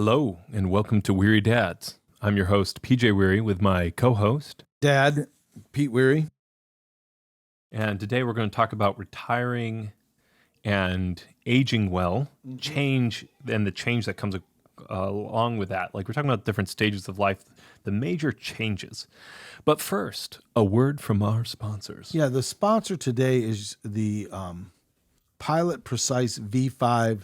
Hello, and welcome to Wehry Dads. I'm your host, Pete Wehry, with my co-host, Dad, Pete Wehry. And today we're going to talk about retiring and aging well, change, and the change that comes along with that. Like, we're talking about different stages of life, the major changes. But first, a word from our sponsors. Yeah, the sponsor today is the Pilot Precise V5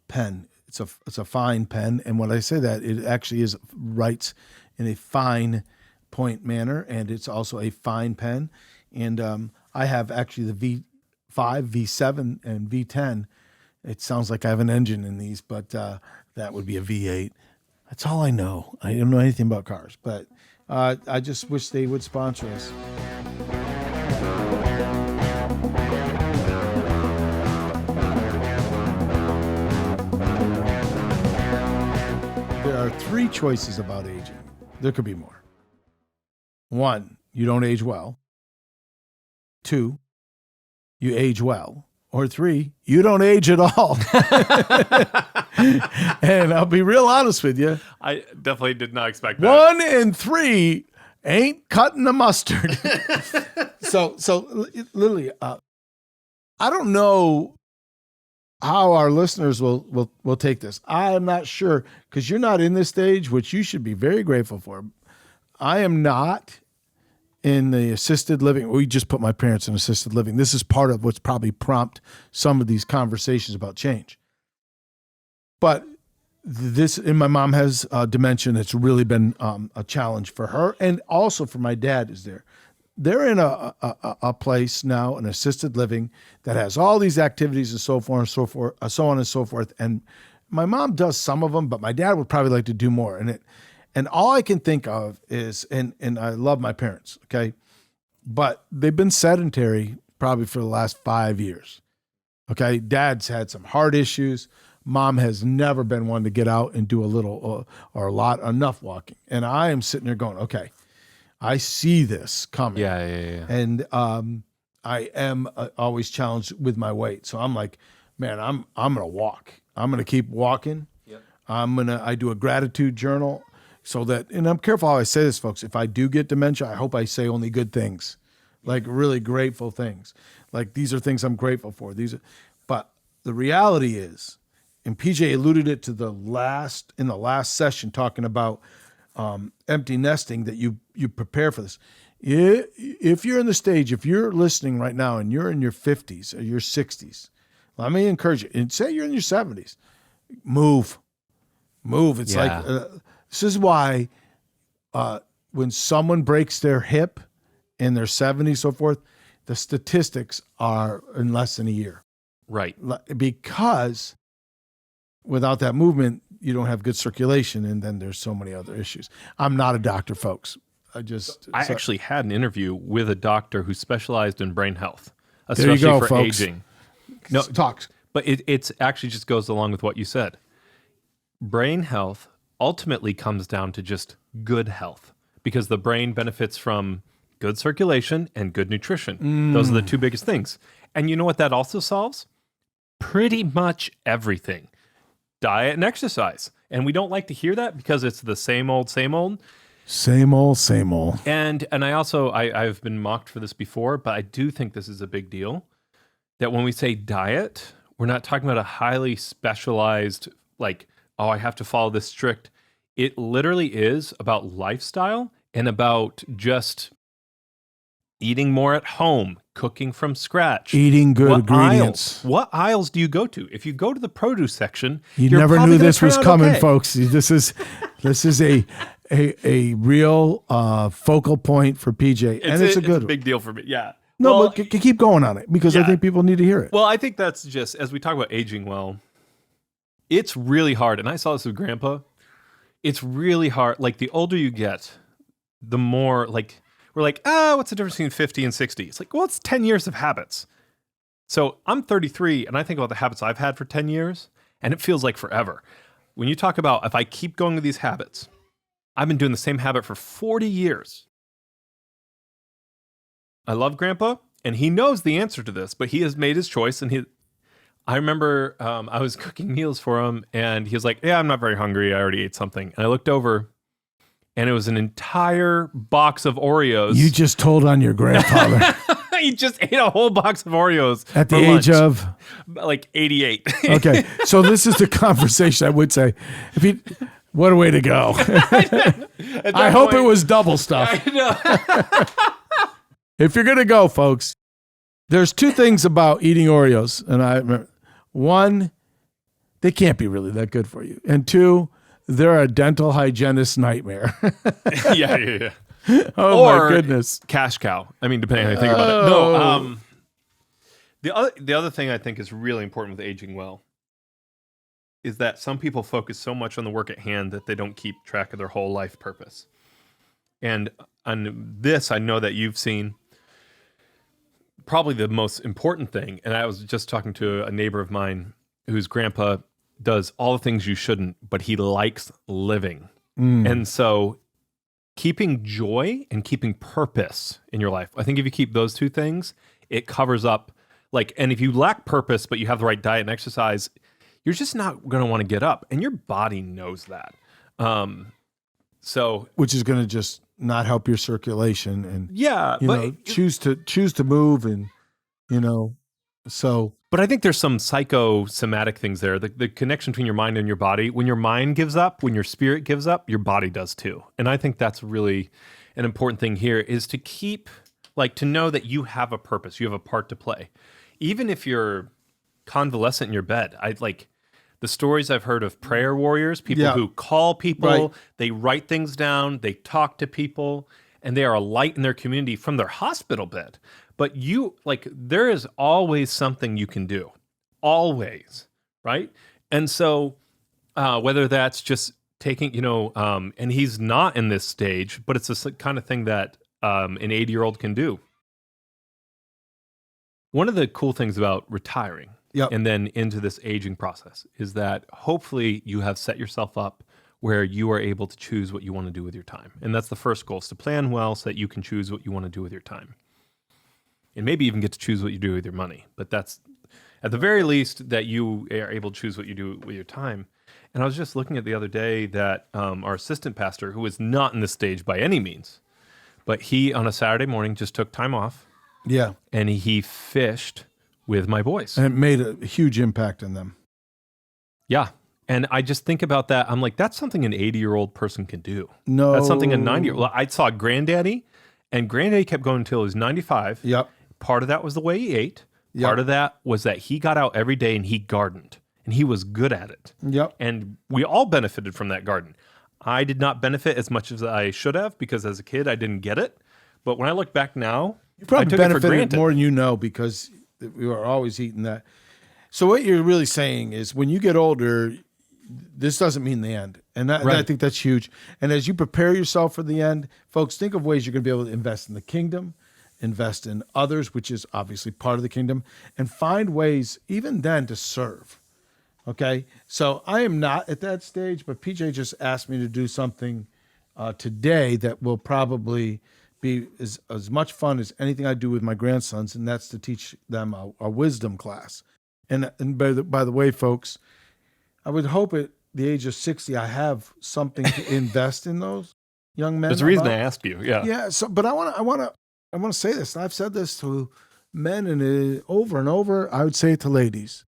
pen. It's a fine pen, and when I say that, it actually writes in a fine point manner, and it's also a fine pen. And I have actually the V5, V7, and V10. It sounds like I have an engine in these, but that would be a V8. That's all I know. I don't know anything about cars, but I just wish they would sponsor us. There are three choices about aging. There could be more. 1, you don't age well. 2, you age well. Or 3, you don't age at all. And I'll be real honest with you. I definitely did not expect that. 1 and 3 ain't cutting the mustard. So literally, I don't know how our listeners will take this. I am not sure, because you're not in this stage, which you should be very grateful for. I am not in the assisted living. We just put my parents in assisted living. This is part of what's probably prompt some of these conversations about change. But and my mom has dementia. It's really been a challenge for her, and also for my dad. They're in a place now, an assisted living, that has all these activities and so on and so forth. And my mom does some of them, but my dad would probably like to do more. And all I can think of is, and I love my parents, okay, but they've been sedentary probably for the last 5 years. Okay, Dad's had some heart issues. Mom has never been one to get out and do a little or a lot, enough walking. And I am sitting there going, okay, I see this coming. Yeah. And I am always challenged with my weight. So I'm like, man, I'm going to walk. I'm going to keep walking. Yep. I do a gratitude journal so that, and I'm careful how I say this, folks. If I do get dementia, I hope I say only good things, like really grateful things. Like, these are things I'm grateful for. But the reality is, and PJ alluded it to in the last session, talking about empty nesting, that you prepare for this. If you're in the stage, if you're listening right now and you're in your 50s or your 60s, let me encourage you. And say you're in your 70s, move. It's like, this is why when someone breaks their hip in their 70s, so forth, the statistics are in less than a year. Right. Because without that movement, you don't have good circulation, and then there's so many other issues. I'm not a doctor, folks. I actually had an interview with a doctor who specialized in brain health, there especially you go, for folks. aging. No, talks. But it's actually just goes along with what you said. Brain health ultimately comes down to just good health, because the brain benefits from good circulation and good nutrition. Those are the two biggest things. And you know what that also solves? Pretty much everything. Diet and exercise. And we don't like to hear that, because it's the same old. Same old. And I've been mocked for this before, but I do think this is a big deal, that when we say diet, we're not talking about a highly specialized, like, oh, I have to follow this strict. It literally is about lifestyle and about just eating more at home, cooking from scratch, eating good ingredients. What aisles do you go to? If you go to the produce section, you never knew this was coming, folks. This is a real focal point for PJ, and it's a big deal for me. Yeah. No, but keep going on it, because I think people need to hear it. Well, I think that's just, as we talk about aging well, it's really hard. And I saw this with Grandpa. It's really hard. Like, the older you get, the more, like, we're like, what's the difference between 50 and 60? It's like, well, it's 10 years of habits. So I'm 33, and I think about the habits I've had for 10 years, and it feels like forever. When you talk about, if I keep going with these habits, I've been doing the same habit for 40 years. I love Grandpa, and he knows the answer to this, but he has made his choice, and I remember I was cooking meals for him, and he was like, "Yeah, I'm not very hungry. I already ate something." And I looked over, and it was an entire box of Oreos. You just told on your grandfather. He just ate a whole box of Oreos At the for age lunch. of? Like 88. Okay, so this is the conversation I would say. What a way to go. I hope it was double stuff. I know. If you're going to go, folks, there's two things about eating Oreos. And I remember, one, they can't be really that good for you. And two, they're a dental hygienist's nightmare. Yeah. Oh, Or my goodness. Cash cow. I mean, depending on how you think about it. No, the other thing I think is really important with aging well is that some people focus so much on the work at hand that they don't keep track of their whole life purpose. And on this, I know that you've seen probably the most important thing. And I was just talking to a neighbor of mine whose grandpa does all the things you shouldn't, but he likes living. And so keeping joy and keeping purpose in your life. I think if you keep those two things, it covers up and if you lack purpose, but you have the right diet and exercise, you're just not going to want to get up, and your body knows that. Which is going to just not help your circulation and choose to move and so. But I think there's some psychosomatic things there. The connection between your mind and your body. When your mind gives up, when your spirit gives up, your body does too. And I think that's really an important thing here is to keep, to know that you have a purpose, you have a part to play. Even if you're convalescent in your bed, the stories I've heard of prayer warriors, people who call people, Right. They write things down, they talk to people, and they are a light in their community from their hospital bed. But there is always something you can do, always, right? And so whether that's just taking, and he's not in this stage, but it's the kind of thing that an 80-year-old can do. One of the cool things about retiring and then into this aging process is that hopefully you have set yourself up where you are able to choose what you want to do with your time. And that's the first goal, is to plan well so that you can choose what you want to do with your time. And maybe even get to choose what you do with your money. But that's, at the very least, that you are able to choose what you do with your time. And I was just looking at the other day that our assistant pastor, who is not in this stage by any means, but he, on a Saturday morning, just took time off. Yeah. And he fished with my boys. And it made a huge impact on them. Yeah. And I just think about that. I'm like, that's something an 80-year-old person can do. No. That's something a 90-year-old. Well, I saw Granddaddy, and Granddaddy kept going until he was 95. Yep. Part of that was the way he ate. Yep. Part of that was that he got out every day and he gardened, and he was good at it. Yep. And we all benefited from that garden. I did not benefit as much as I should have because as a kid, I didn't get it. But when I look back now, You probably I took it for benefited granted. more than you know because we were always eating that. So what you're really saying is when you get older, this doesn't mean the end. And I Right. think that's huge. And as you prepare yourself for the end, folks, think of ways you're going to be able to invest in the kingdom, invest in others, which is obviously part of the kingdom, and find ways even then to serve. Okay? So I am not at that stage, but PJ just asked me to do something today that will probably be as much fun as anything I do with my grandsons, and that's to teach them a wisdom class. And by the way, folks, I would hope at the age of 60 I have something to invest in those young men. There's a reason about. I asked you. Yeah. Yeah. So, but I want to say this. And I've said this to men and over and over. I would say it to ladies.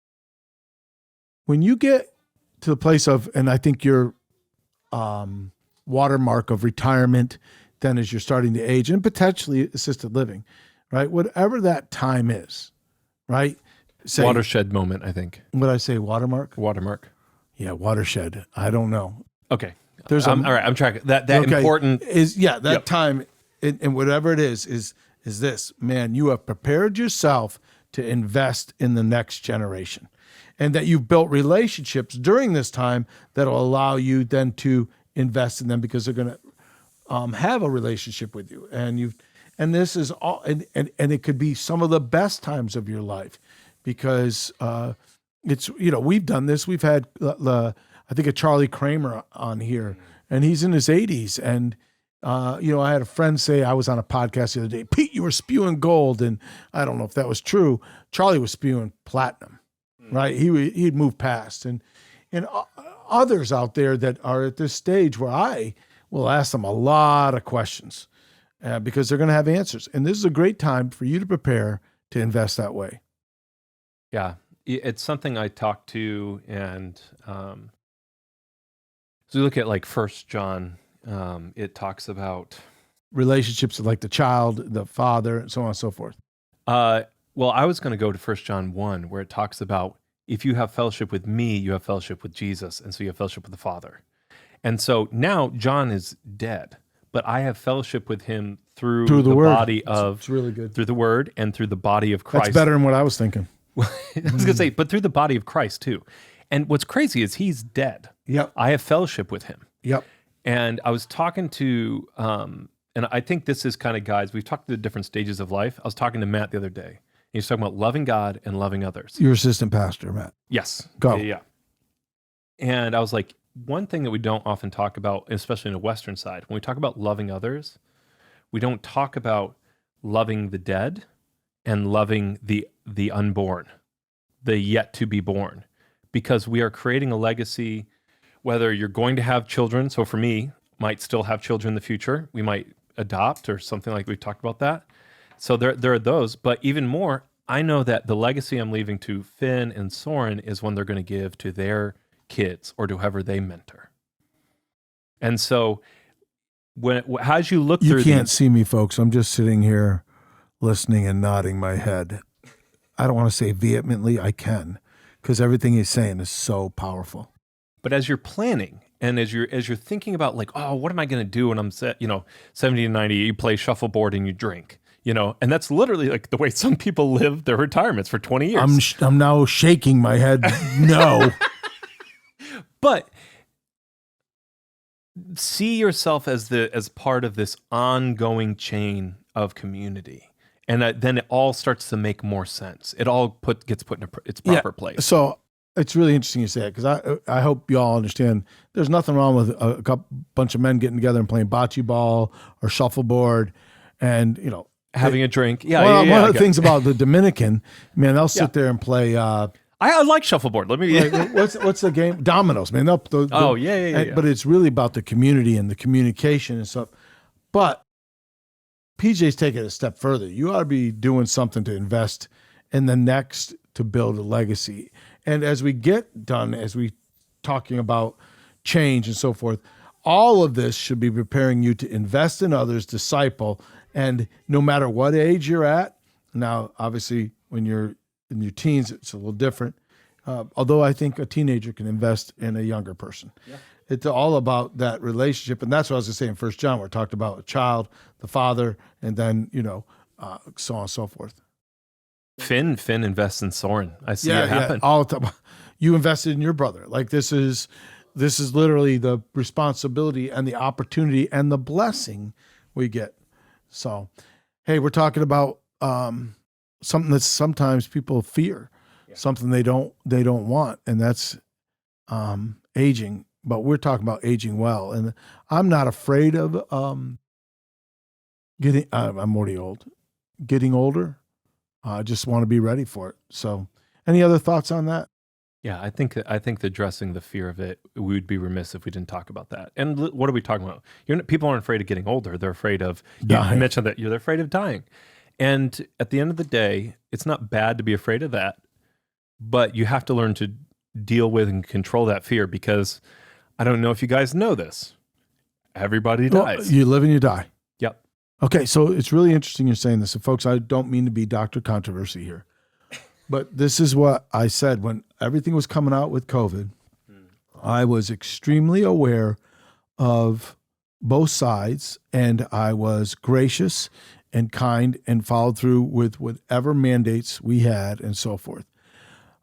When you get to the place of, and I think your watermark of retirement, then as you're starting to age and potentially assisted living, right? Whatever that time is, right? Say, Watershed moment, I think. what I say, watermark? Watermark. Yeah, watershed. I don't know. Okay. There's all right. I'm tracking that important. is that Yep. time and whatever it is this, man, you have prepared yourself to invest in the next generation, and that you've built relationships during this time that will allow you then to invest in them because they're going to have a relationship with you, and this is all, and it could be some of the best times of your life because it's, we've done this. We've had I think a Charlie Kramer on here, and he's in his 80s, and I had a friend say, I was on a podcast the other day, Pete, you were spewing gold, and I don't know if that was true. Charlie was spewing platinum. right? He'd move past. And others out there that are at this stage where I will ask them a lot of questions because they're going to have answers. And this is a great time for you to prepare to invest that way. Yeah, it's something I talk to, and so we look at like First John. It talks about relationships with like the child, the father, and so on and so forth. Well, I was going to go to First John 1, where it talks about if you have fellowship with me, you have fellowship with Jesus, and so you have fellowship with the Father. And so now John is dead, but I have fellowship with him through the word. Body of it's really good. through the Word and through the body of Christ. That's better than what I was thinking. I was going to say, but through the body of Christ too. And what's crazy is he's dead. Yep. I have fellowship with him. Yep. And I was talking to, and I think this is kind of, guys, we've talked to the different stages of life. I was talking to Matt the other day. He was talking about loving God and loving others. Your assistant pastor, Matt. Yes. Go. Yeah. And I was like, one thing that we don't often talk about, especially in the Western side, when we talk about loving others, we don't talk about loving the dead and loving the unborn, the yet to be born, because we are creating a legacy, whether you're going to have children. So for me, might still have children in the future. We might adopt or something like we've talked about that. So there are those, but even more, I know that the legacy I'm leaving to Finn and Søren is one they're going to give to their kids or to whoever they mentor. And so as you look through you can't see me, folks. I'm just sitting here listening and nodding my head. I don't want to say vehemently. I can, because everything he's saying is so powerful. But as you're planning and as you're thinking about like, oh, what am I going to do when I'm 70 and 90, you play shuffleboard and you drink, and that's literally like the way some people live their retirements for 20 years. I'm now shaking my head. No. But see yourself as part of this ongoing chain of community. And then it all starts to make more sense. It all gets put in its proper place. So it's really interesting you say it, because I hope you all understand there's nothing wrong with a bunch of men getting together and playing bocce ball or shuffleboard and, having a drink. One of the things about the Dominican, man, they'll sit there and play. I like shuffleboard. Let me. What's the game? Dominoes, man. Yeah. But it's really about the community and the communication and stuff. But PJ's taking it a step further. You ought to be doing something to invest in the next to build a legacy. And as we get done, as we talking about change and so forth, all of this should be preparing you to invest in others, disciple, and no matter what age you're at. Now, obviously, when you're in your teens, it's a little different. Although I think a teenager can invest in a younger person. Yeah. It's all about that relationship. And that's what I was going to say in 1 John, where it talked about a child, the father, and then, so on and so forth. Finn invests in Søren. I see it happen. All the time. You invested in your brother. Like this is literally the responsibility and the opportunity and the blessing we get. So, hey, we're talking about something that sometimes people fear, something they don't want, and that's aging. But we're talking about aging well, and I'm not afraid of getting. I'm already old. Getting older. I just want to be ready for it. So, any other thoughts on that? Yeah, I think addressing the fear of it, we would be remiss if we didn't talk about that. And what are we talking about? People aren't afraid of getting older; they're afraid of dying. You mentioned that they're afraid of dying. And at the end of the day, it's not bad to be afraid of that, but you have to learn to deal with and control that fear, because I don't know if you guys know this. Everybody dies. You live and you die. Yep. Okay, so it's really interesting you're saying this. And folks, I don't mean to be Dr. Controversy here, but this is what I said when everything was coming out with COVID. I was extremely aware of both sides, and I was gracious and kind and followed through with whatever mandates we had and so forth.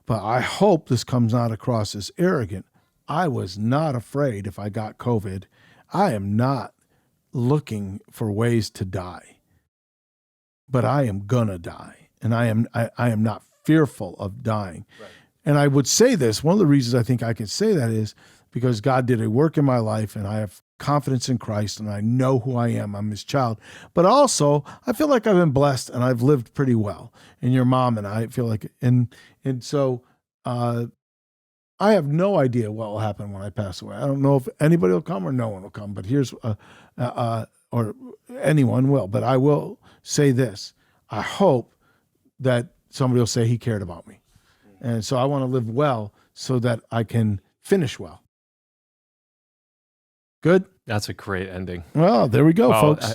But I hope this comes not across as arrogant. I was not afraid if I got COVID. I am not looking for ways to die, but I am gonna die, and I am not fearful of dying. Right. And I would say this, one of the reasons I think I can say that is because God did a work in my life, and I have confidence in Christ, and I know who I am. I'm his child. But also, I feel like I've been blessed, and I've lived pretty well. And your mom and I feel like, and so I have no idea what will happen when I pass away. I don't know if anybody will come or no one will come, but here's, or anyone will, but I will say this. I hope that somebody will say he cared about me. And so I want to live well so that I can finish well. Good? That's a great ending. Well, there we go, Well, folks.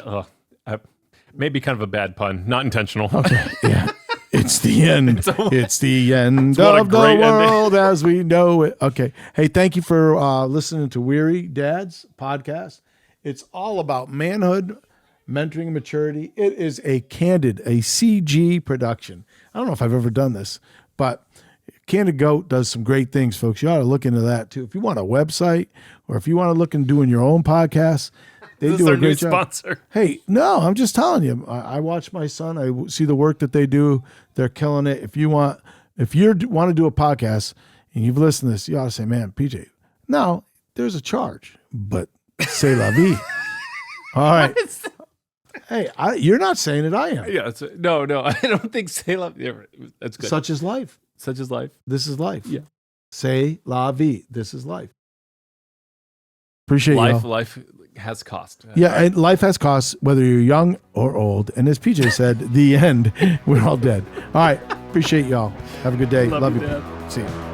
Maybe kind of a bad pun, not intentional. Okay, yeah. It's the end. It's the end What a of the great world as we know it. Okay. Hey, thank you for listening to Wehry Dads podcast. It's all about manhood, mentoring, and maturity. It is a Candid, a CG production. I don't know if I've ever done this, but Candid Goat does some great things, folks. You ought to look into that too. If you want a website or if you want to look into doing your own podcast, they do a great job. Sponsor. Hey, no, I'm just telling you. I watch my son. I see the work that they do. They're killing it. If you want to do a podcast and you've listened to this, you ought to say, man, PJ, now there's a charge, but c'est la vie. All right. Hey, you're not saying it. I am. Yeah. No, I don't think say love. Yeah, that's good. Such is life. Such is life. This is life. Yeah. C'est la vie. This is life. Appreciate you. Life has cost. Yeah, and life has costs, whether you're young or old. And as PJ said, the end, we're all dead. All right. Appreciate y'all. Have a good day. Love you. Dad. See you.